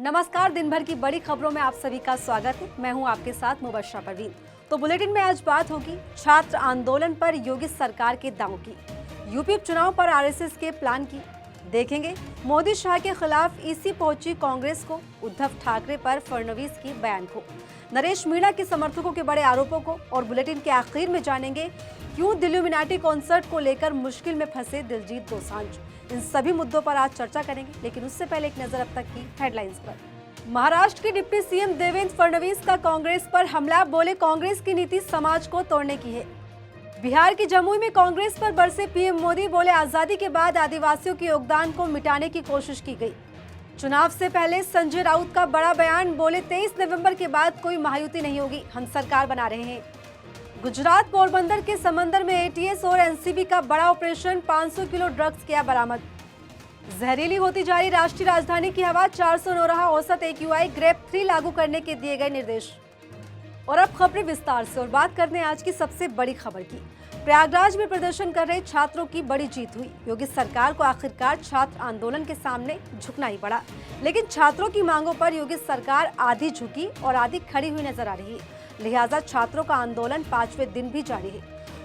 नमस्कार। दिन भर की बड़ी खबरों में आप सभी का स्वागत है। मैं हूं आपके साथ मुबश्शरा परवीन। तो बुलेटिन में आज बात होगी छात्र आंदोलन पर योगी सरकार के दांव की, यूपी उपचुनाव पर आरएसएस के प्लान की, देखेंगे मोदी शाह के खिलाफ ईसी पहुंची कांग्रेस को, उद्धव ठाकरे पर फडणवीस की बयान को, नरेश मीणा के समर्थकों के बड़े आरोपों को और बुलेटिन के आखिर में जानेंगे क्यों दिल्यूमिनाटी कॉन्सर्ट को लेकर मुश्किल में फंसे दिलजीत दोसांझ। इन सभी मुद्दों पर आज चर्चा करेंगे, लेकिन उससे पहले एक नजर अब तक की हेडलाइंस पर। महाराष्ट्र के डिप्टी सीएम देवेंद्र फडणवीस का कांग्रेस पर हमला, बोले कांग्रेस की नीति समाज को तोड़ने की है। बिहार की जमुई में कांग्रेस पर बरसे पीएम मोदी, बोले आजादी के बाद आदिवासियों के योगदान को मिटाने की कोशिश की गई। चुनाव से पहले संजय राउत का बड़ा बयान, बोले 23 नवंबर के बाद कोई महायुति नहीं होगी, हम सरकार बना रहे हैं। गुजरात पोरबंदर के समंदर में एटीएस और एनसीबी का बड़ा ऑपरेशन, 500 किलो ड्रग्स किया बरामद। जहरीली होती जा रही राष्ट्रीय राजधानी की हवा, 409 रहा औसत एक्यूआई, ग्रेप 3 लागू करने के दिए गए निर्देश। और अब खबरें विस्तार से, और बात करते हैं आज की सबसे बड़ी खबर की। प्रयागराज में प्रदर्शन कर रहे छात्रों की बड़ी जीत हुई। योगी सरकार को आखिरकार छात्र आंदोलन के सामने झुकना ही पड़ा, लेकिन छात्रों की मांगों पर योगी सरकार आधी झुकी और आधी खड़ी हुई नजर आ रही है। लिहाजा छात्रों का आंदोलन 5वें दिन भी जारी है।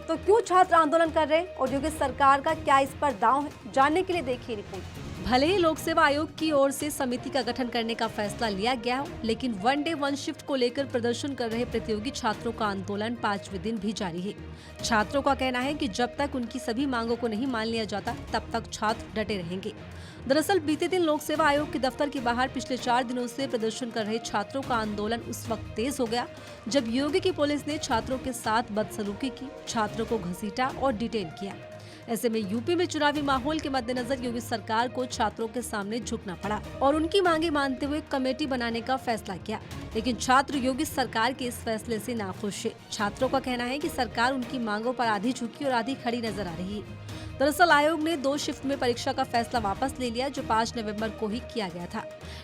तो क्यों छात्र आंदोलन कर रहे हैं और योगी सरकार का क्या इस पर दांव है, जानने के लिए देखिए रिपोर्ट। भले ही लोक सेवा आयोग की ओर से समिति का गठन करने का फैसला लिया गया हो, लेकिन वन डे वन शिफ्ट को लेकर प्रदर्शन कर रहे प्रतियोगी छात्रों का आंदोलन 5वें दिन भी जारी है। छात्रों का कहना है कि जब तक उनकी सभी मांगों को नहीं मान लिया जाता, तब तक छात्र डटे रहेंगे। दरअसल बीते दिन लोक सेवा आयोग के दफ्तर के बाहर पिछले 4 दिनों से प्रदर्शन कर रहे छात्रों का आंदोलन उस वक्त तेज हो गया जब योगी की पुलिस ने छात्रों के साथ बदसलूकी की, छात्रों को घसीटा और डिटेन किया। ऐसे में यूपी में चुनावी माहौल के मद्देनजर योगी सरकार को छात्रों के सामने झुकना पड़ा और उनकी मांगे मानते हुए कमेटी बनाने का फैसला किया। लेकिन छात्र योगी सरकार के इस फैसले से नाखुश है। छात्रों का कहना है कि सरकार उनकी मांगों पर आधी झुकी और आधी खड़ी नजर आ रही है। दरअसल आयोग ने 2 शिफ्ट में परीक्षा का फैसला वापस ले लिया, जो 5 नवंबर को ही किया गया था।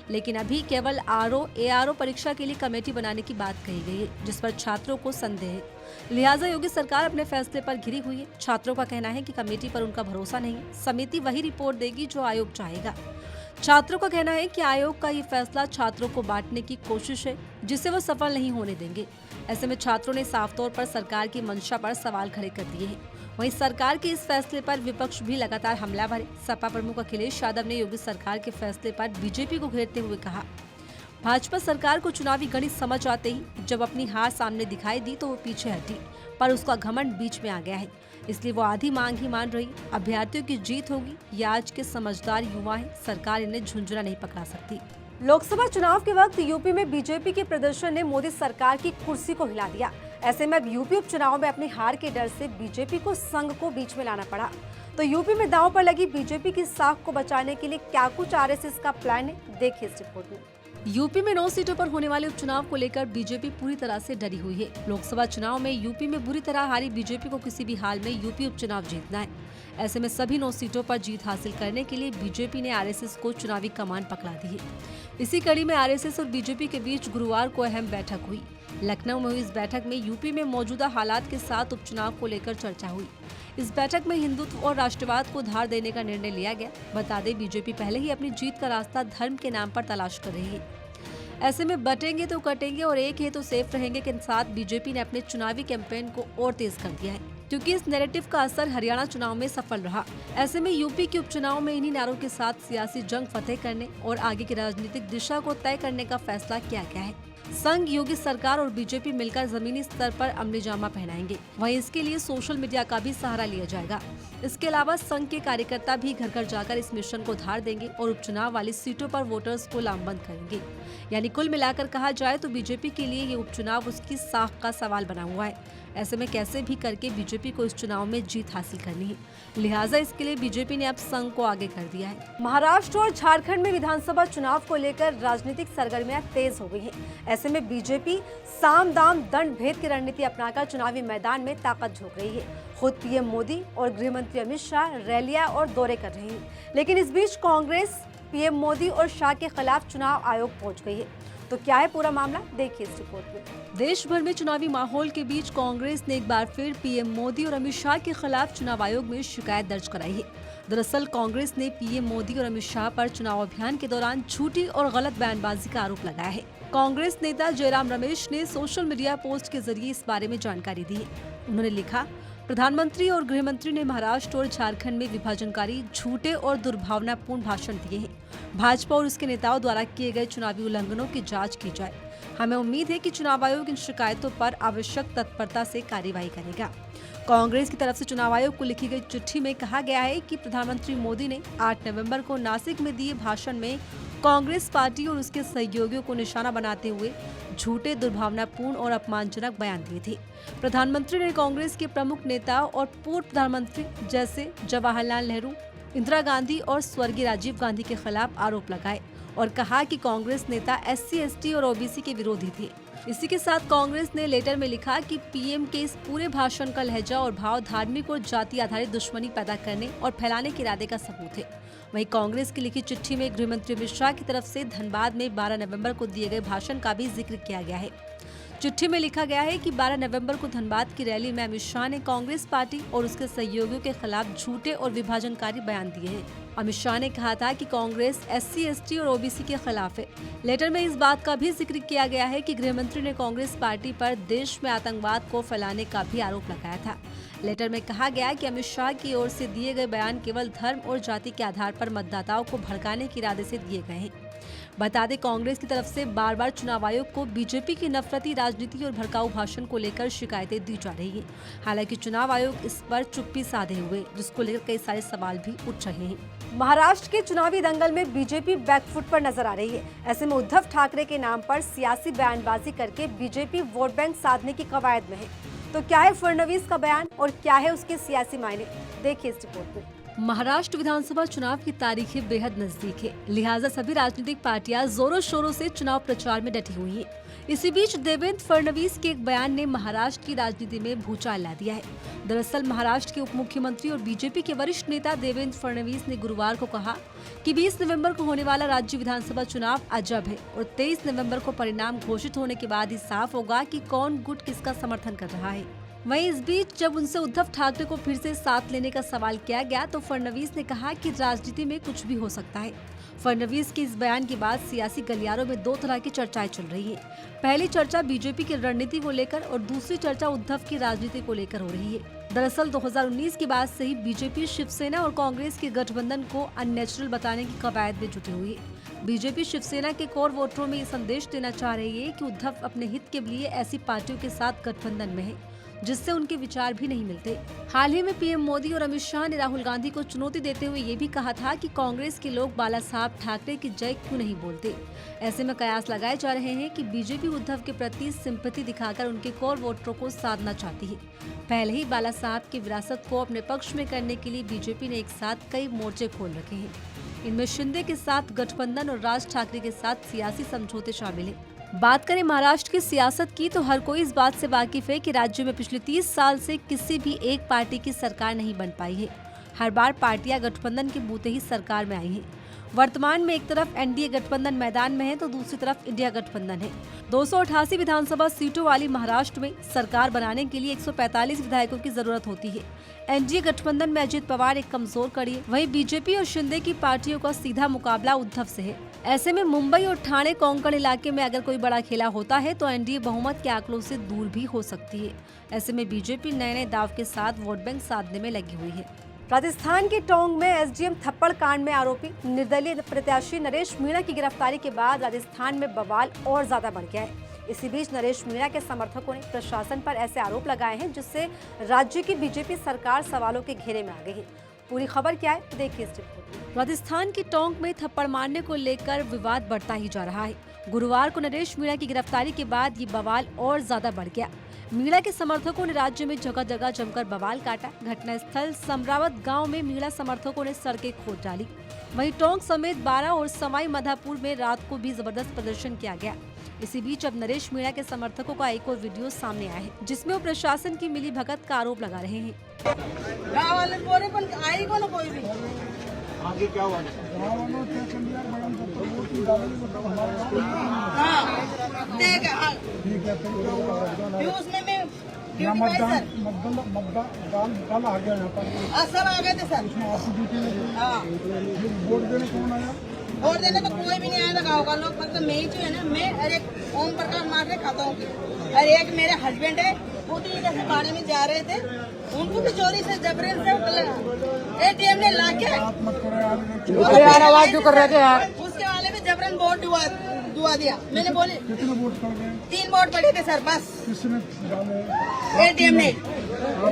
लेकिन अभी केवल आरओ एआरओ परीक्षा के लिए कमेटी बनाने की बात कही गई है, जिस पर छात्रों को संदेह है। लिहाजा योगी सरकार अपने फैसले पर घिरी हुई है। छात्रों का कहना है कि कमेटी पर उनका भरोसा नहीं है, समिति वही रिपोर्ट देगी जो आयोग चाहेगा। छात्रों का कहना है कि आयोग का ये फैसला छात्रों को बांटने की कोशिश है, जिसे वो सफल नहीं होने देंगे। ऐसे में छात्रों ने साफ तौर पर सरकार की मंशा पर सवाल खड़े कर दिए हैं। वहीं सरकार के इस फैसले पर विपक्ष भी लगातार हमलावर है। सपा प्रमुख अखिलेश यादव ने योगी सरकार के फैसले पर बीजेपी को घेरते हुए कहा, भाजपा सरकार को चुनावी गणित समझ आते ही जब अपनी हार सामने दिखाई दी तो वो पीछे हटी, पर उसका घमंड बीच में आ गया है, इसलिए वो आधी मांग ही मान रही। अभ्यर्थियों की जीत होगी, ये आज के समझदार युवा है, सरकार इन्हें झुंझुना नहीं पकड़ा सकती। लोकसभा चुनाव के वक्त यूपी में बीजेपी के प्रदर्शन ने मोदी सरकार की कुर्सी को हिला दिया। ऐसे में अब यूपी उपचुनाव में अपनी हार के डर से बीजेपी को संघ को बीच में लाना पड़ा। तो यूपी में दांव पर लगी बीजेपी की साख को बचाने के लिए क्या कुछ आरएसएस का प्लान है, देखिए इस रिपोर्ट में। यूपी में 9 सीटों पर होने वाले उपचुनाव को लेकर बीजेपी पूरी तरह से डरी हुई है। लोकसभा चुनाव में यूपी में बुरी तरह हारी बीजेपी को किसी भी हाल में यूपी उपचुनाव जीतना है। ऐसे में सभी 9 सीटों पर जीत हासिल करने के लिए बीजेपी ने आरएसएस को चुनावी कमान पकड़ा दी है। इसी कड़ी में आरएसएस और बीजेपी के बीच गुरुवार को अहम बैठक हुई। लखनऊ में हुई इस बैठक में यूपी में मौजूदा हालात के साथ उपचुनाव को लेकर चर्चा हुई। इस बैठक में हिंदुत्व और राष्ट्रवाद को धार देने का निर्णय लिया गया। बता दें, बीजेपी पहले ही अपनी जीत का रास्ता धर्म के नाम पर तलाश कर रही है। ऐसे में बटेंगे तो कटेंगे और एक है तो सेफ रहेंगे के साथ बीजेपी ने अपने चुनावी कैंपेन को और तेज कर दिया है, क्योंकि इस नैरेटिव का असर हरियाणा चुनाव में सफल रहा। ऐसे में यूपी के उपचुनाव में इन्हीं नारों के साथ सियासी जंग फतेह करने और आगे की राजनीतिक दिशा को तय करने का फैसला किया गया है। संघ, योगी सरकार और बीजेपी मिलकर जमीनी स्तर पर अमली जामा पहनाएंगे। वहीं इसके लिए सोशल मीडिया का भी सहारा लिया जाएगा। इसके अलावा संघ के कार्यकर्ता भी घर घर जाकर इस मिशन को धार देंगे और उपचुनाव वाली सीटों पर वोटर्स को लामबंद करेंगे। यानी कुल मिलाकर कहा जाए तो बीजेपी के लिए ये उपचुनाव उसकी साख का सवाल बना हुआ है। ऐसे में कैसे भी करके बीजेपी को इस चुनाव में जीत हासिल करनी है। लिहाजा इसके लिए बीजेपी ने अब संघ को आगे कर दिया है। महाराष्ट्र और झारखंड में विधानसभा चुनाव को लेकर राजनीतिक सरगर्मियां तेज हो गई हैं। ऐसे में बीजेपी साम दाम दंड भेद की रणनीति अपनाकर चुनावी मैदान में ताकत झोंक रही है। खुद पीएम मोदी और गृह मंत्री अमित शाह रैलियां और दौरे कर रहे हैं। लेकिन इस बीच कांग्रेस पीएम मोदी और शाह के खिलाफ चुनाव आयोग पहुंच गई है। तो क्या है पूरा मामला, देखिए इस रिपोर्ट में। देश भर में चुनावी माहौल के बीच कांग्रेस ने एक बार फिर पीएम मोदी और अमित शाह के खिलाफ चुनाव आयोग में शिकायत दर्ज कराई है। दरअसल कांग्रेस ने पीएम मोदी और अमित शाह पर चुनाव अभियान के दौरान झूठी और गलत बयानबाजी का आरोप लगाया है। कांग्रेस नेता जयराम रमेश ने सोशल मीडिया पोस्ट के जरिए इस बारे में जानकारी दी है। उन्होंने लिखा, प्रधानमंत्री और गृह मंत्री ने महाराष्ट्र और झारखंड में विभाजनकारी, झूठे और दुर्भावनापूर्ण भाषण दिए हैं। भाजपा और उसके नेताओं द्वारा किए गए चुनावी उल्लंघनों की जांच की जाए। हमें उम्मीद है कि चुनाव आयोग इन शिकायतों पर आवश्यक तत्परता से कार्रवाई करेगा। कांग्रेस की तरफ से चुनाव आयोग को लिखी गई चिट्ठी में कहा गया है कि प्रधानमंत्री मोदी ने 8 नवंबर को नासिक में दिए भाषण में कांग्रेस पार्टी और उसके सहयोगियों को निशाना बनाते हुए झूठे, दुर्भावनापूर्ण और अपमानजनक बयान दिए थे। प्रधानमंत्री ने कांग्रेस के प्रमुख नेता और पूर्व प्रधानमंत्री जैसे जवाहरलाल नेहरू, इंदिरा गांधी और स्वर्गीय राजीव गांधी के खिलाफ आरोप लगाए और कहा कि कांग्रेस नेता SC, ST और OBC के विरोधी थे। इसी के साथ कांग्रेस ने लेटर में लिखा कि पीएम के इस पूरे भाषण का लहजा और भाव धार्मिक और जाति आधारित दुश्मनी पैदा करने और फैलाने के इरादे का सबूत है। वहीं कांग्रेस की लिखी चिट्ठी में गृह मंत्री अमित शाह की तरफ से धनबाद में 12 नवंबर को दिए गए भाषण का भी जिक्र किया गया है। चिट्ठी में लिखा गया है कि 12 नवंबर को धनबाद की रैली में अमित शाह ने कांग्रेस पार्टी और उसके सहयोगियों के खिलाफ झूठे और विभाजनकारी बयान दिए हैं। अमित शाह ने कहा था कि कांग्रेस SC, ST और OBC के खिलाफ है। लेटर में इस बात का भी जिक्र किया गया है कि गृह मंत्री ने कांग्रेस पार्टी पर देश में आतंकवाद को फैलाने का भी आरोप लगाया था। लेटर में कहा गया कि अमित शाह की ओर से दिए गए बयान केवल धर्म और जाति के आधार पर मतदाताओं को भड़काने के इरादे से दिए गए हैं। बता दें, कांग्रेस की तरफ से बार बार चुनाव आयोग को बीजेपी की नफरती राजनीति और भड़काऊ भाषण को लेकर शिकायतें दी जा रही हैं। हालांकि चुनाव आयोग इस पर चुप्पी साधे हुए, जिसको लेकर कई सारे सवाल भी उठ रहे हैं। महाराष्ट्र के चुनावी दंगल में बीजेपी बैकफुट पर नजर आ रही है। ऐसे में उद्धव ठाकरे के नाम पर सियासी बयानबाजी करके बीजेपी वोट बैंक साधने की कवायद में है। तो क्या है फडणवीस का बयान और क्या है उसके सियासी मायने, देखिए इस रिपोर्ट में। महाराष्ट्र विधानसभा चुनाव की तारीखें बेहद नजदीक है, लिहाजा सभी राजनीतिक पार्टियां जोरों शोरों से चुनाव प्रचार में डटी हुई हैं। इसी बीच देवेंद्र फडणवीस के एक बयान ने महाराष्ट्र की राजनीति में भूचाल ला दिया है। दरअसल महाराष्ट्र के उप मुख्यमंत्री और बीजेपी के वरिष्ठ नेता देवेंद्र फडणवीस ने गुरुवार को कहा कि 20 नवंबर को होने वाला राज्य विधानसभा चुनाव अजब है और 23 नवंबर को परिणाम घोषित होने के बाद ही साफ होगा कि कौन गुट किसका समर्थन कर रहा है। वहीं इस बीच जब उनसे उद्धव ठाकरे को फिर से साथ लेने का सवाल किया गया तो फडणवीस ने कहा कि राजनीति में कुछ भी हो सकता है। फडणवीस के इस बयान के बाद सियासी गलियारों में दो तरह की चर्चाएं चल रही हैं। पहली चर्चा बीजेपी की रणनीति को लेकर और दूसरी चर्चा उद्धव की राजनीति को लेकर हो रही है। दरअसल 2019 के बाद से ही बीजेपी, शिवसेना और कांग्रेस के गठबंधन को अननेचुरल बताने की कवायद में जुटी हुई है। बीजेपी शिवसेना के कोर वोटरों में ये संदेश देना चाह रही है कि उद्धव अपने हित के लिए ऐसी पार्टियों के साथ गठबंधन में है जिससे उनके विचार भी नहीं मिलते। हाल ही में पीएम मोदी और अमित शाह ने राहुल गांधी को चुनौती देते हुए ये भी कहा था कि कांग्रेस के लोग बाला साहब ठाकरे की जय क्यों नहीं बोलते। ऐसे में कयास लगाए जा रहे हैं कि बीजेपी उद्धव के प्रति सिंपैथी दिखाकर उनके कोर वोटरों को साधना चाहती है। पहले ही बाला साहब की विरासत को अपने पक्ष में करने के लिए बीजेपी ने एक साथ कई मोर्चे खोल रखे हैं। इनमें शिंदे के साथ गठबंधन और राज ठाकरे के साथ सियासी समझौते शामिल है। बात करें महाराष्ट्र की सियासत की तो हर कोई इस बात से वाकिफ है कि राज्य में पिछले 30 साल से किसी भी एक पार्टी की सरकार नहीं बन पाई है। हर बार पार्टियां गठबंधन के बूते ही सरकार में आई हैं। वर्तमान में एक तरफ एनडीए गठबंधन मैदान में है तो दूसरी तरफ इंडिया गठबंधन है। 288 विधानसभा सीटों वाली महाराष्ट्र में सरकार बनाने के लिए 145 विधायकों की जरूरत होती है। एनडीए गठबंधन में अजित पवार एक कमजोर कड़ी है, वहीं बीजेपी और शिंदे की पार्टियों का सीधा मुकाबला उद्धव से है। ऐसे में मुंबई और ठाणे कोंकण इलाके में अगर कोई बड़ा खेला होता है तो एनडीए बहुमत के आंकड़ों से दूर भी हो सकती है। ऐसे में बीजेपी नए नए दाव के साथ वोट बैंक साधने में लगी हुई है। राजस्थान के टोंक में एसडीएम थप्पड़ कांड में आरोपी निर्दलीय प्रत्याशी नरेश मीणा की गिरफ्तारी के बाद राजस्थान में बवाल और ज्यादा बढ़ गया है। इसी बीच नरेश मीणा के समर्थकों ने प्रशासन पर ऐसे आरोप लगाए हैं जिससे राज्य की बीजेपी सरकार सवालों के घेरे में आ गई है। पूरी खबर क्या है, देखिए इस रिपोर्ट में। राजस्थान के टोंक में थप्पड़ मारने को लेकर विवाद बढ़ता ही जा रहा है। गुरुवार को नरेश मीणा की गिरफ्तारी के बाद ये बवाल और ज्यादा बढ़ गया। मीणा के समर्थकों ने राज्य में जगह जगह जमकर बवाल काटा। घटनास्थल समरावत गांव में मीणा समर्थकों ने सड़कें खोद डाली। वहीं टोंक समेत 12 और सवाई माधोपुर में रात को भी जबरदस्त प्रदर्शन किया गया। इसी बीच अब नरेश मीणा के समर्थकों का एक और वीडियो सामने आया है जिसमें वो प्रशासन की मिलीभगत का आरोप लगा रहे हैं। आगे क्या हुआ? यहाँ ड्यूटी पे मतदान सर। मतदान कल आ गया यहाँ पर, सब आ गए थे सर। उसमें आपकी ड्यूटी लगी। हाँ, फिर वोट देने कौन आया? वोट देने तो कोई भी नहीं आया था गाँव का लोग, मतलब मैं ही जो है ना, मैं और एक ओम प्रकाश मार्के खाता हूँ और एक मेरे हस्बैंड है, वो भी इधर से बाड़े में जा रहे थे, उनको भी चोरी से जबरन से ATM ने ला के बात मत करो यार, आवाज क्यों कर रहे थे यार, उसके वाले में जबरन वोट दुआ दिया। मैंने बोले कितने वोट कर गए? 3 वोट पड़े थे सर, बस किसने डाले? ATM ने,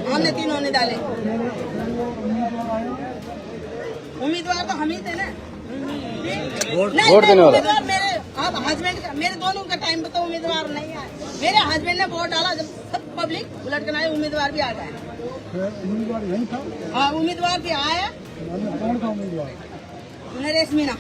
हमने तीनों ने डाले। फिर वो उम्मीदवार आया, उम्मीदवार तो हम ही थे ना। वोट नहीं, देने वाला। उम्मीदवार मेरे, अब हस्बैंड का, मेरे दोनों का टाइम पे तो उम्मीदवार नहीं आए। मेरे हस्बैंड ने वोट डाला, जब सब पब्लिक उलट कर आए, उम्मीदवार भी आ गए। फिर उम्मीदवार यही था। हाँ, उम्मीदवार भी आया, मतलब कौन था उम्मीदवार? नरेश मीना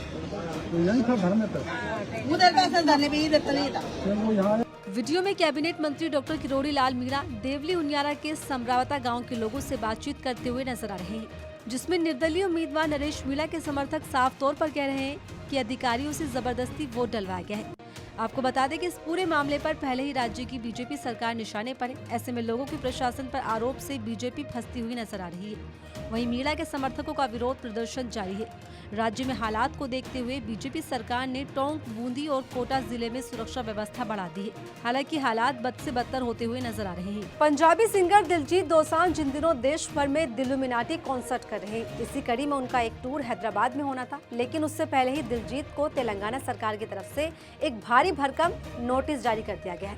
तो यही था घर में तक। उधर का असल धरने पे, इधर तो नहीं था। फिर वो यहाँ आया। वीडियो में कैबिनेट मंत्री डॉक्टर किरोड़ी लाल मीणा देवली उनियारा के समरावता गांव के लोगों से बातचीत करते हुए नजर आ रहे हैं, जिसमें निर्दलीय उम्मीदवार नरेश मीणा के समर्थक साफ तौर पर कह रहे हैं कि अधिकारियों से जबरदस्ती वोट डलवाया गया है। आपको बता दें कि इस पूरे मामले पर पहले ही राज्य की बीजेपी सरकार निशाने पर है। ऐसे में लोगों के प्रशासन पर आरोप से बीजेपी फंसती हुई नजर आ रही है। वहीं मीणा के समर्थकों का विरोध प्रदर्शन जारी है। राज्य में हालात को देखते हुए बीजेपी सरकार ने टोंक, बूंदी और कोटा जिले में सुरक्षा व्यवस्था बढ़ा दी है। हालांकि हालात बद से बदतर होते हुए नजर आ रहे हैं। पंजाबी सिंगर दिलजीत दोसांझ जिन दिनों देश भर में दिलुमिनाटी कॉन्सर्ट कर रहे हैं, इसी कड़ी में उनका एक टूर हैदराबाद में होना था, लेकिन उससे पहले ही दिलजीत को तेलंगाना सरकार की तरफ से एक भारी भरकम नोटिस जारी कर दिया गया है।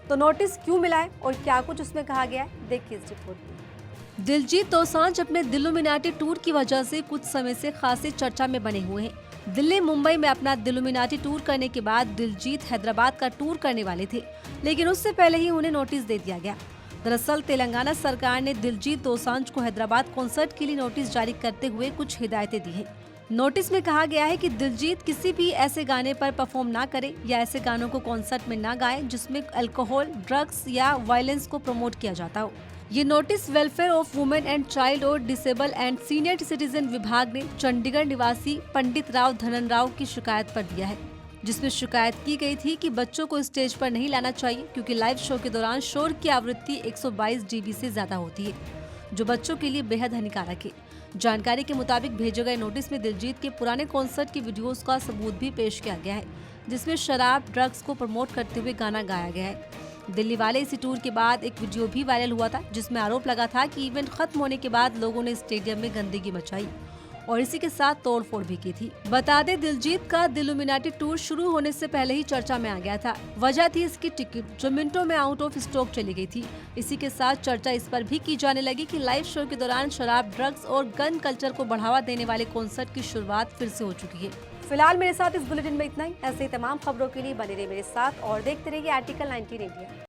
तो नोटिस क्यों मिला है और क्या कुछ उसमें कहा गया है, देखिए इस रिपोर्ट में। दिलजीत दोसांझ अपने दिलुमिनाटी टूर की वजह से कुछ समय से खासी चर्चा में बने हुए हैं। दिल्ली, मुंबई में अपना दिलुमिनाटी टूर करने के बाद दिलजीत हैदराबाद का टूर करने वाले थे, लेकिन उससे पहले ही उन्हें नोटिस दे दिया गया। दरअसल तेलंगाना सरकार ने दिलजीत दोसांझ को हैदराबाद कॉन्सर्ट के लिए नोटिस जारी करते हुए कुछ हिदायतें दी हैं। नोटिस में कहा गया है कि दिलजीत किसी भी ऐसे गाने पर परफॉर्म ना करे या ऐसे गानों को कॉन्सर्ट में ना गाए जिसमें अल्कोहल, ड्रग्स या वायलेंस को प्रमोट किया जाता हो। ये notice welfare of women and child और डिसेबल एंड सीनियर सिटीजन विभाग ने चंडीगढ़ निवासी पंडित राव धनन राव की शिकायत पर दिया है, जिसमें शिकायत की गई थी कि बच्चों को स्टेज पर नहीं लाना चाहिए क्योंकि लाइव शो के दौरान शोर की आवृत्ति 122 dB से ज्यादा होती है, जो बच्चों के लिए बेहद हानिकारक है। जानकारी के मुताबिक भेजे गए नोटिस में दिलजीत के पुराने कॉन्सर्ट की वीडियोस का सबूत भी पेश किया गया है, जिसमें शराब, ड्रग्स को प्रमोट करते हुए गाना गाया गया है। दिल्ली वाले इसी टूर के बाद एक वीडियो भी वायरल हुआ था, जिसमें आरोप लगा था कि इवेंट खत्म होने के बाद लोगों ने स्टेडियम में गंदगी मचाई और इसी के साथ तोड़फोड़ भी की थी। बता दें, दिलजीत का दिलुमिनाटी टूर शुरू होने से पहले ही चर्चा में आ गया था। वजह थी इसकी टिकट, जो मिनटों में आउट ऑफ स्टॉक चली गई थी। इसी के साथ चर्चा इस पर भी की जाने लगी कि लाइव शो के दौरान शराब, ड्रग्स और गन कल्चर को बढ़ावा देने वाले कॉन्सर्ट की शुरुआत फिर से हो चुकी है। फिलहाल मेरे साथ इस बुलेटिन में इतना ही। ऐसे ही तमाम खबरों के लिए बने रहिए मेरे साथ और देखते रहिए आर्टिकल 19 इंडिया।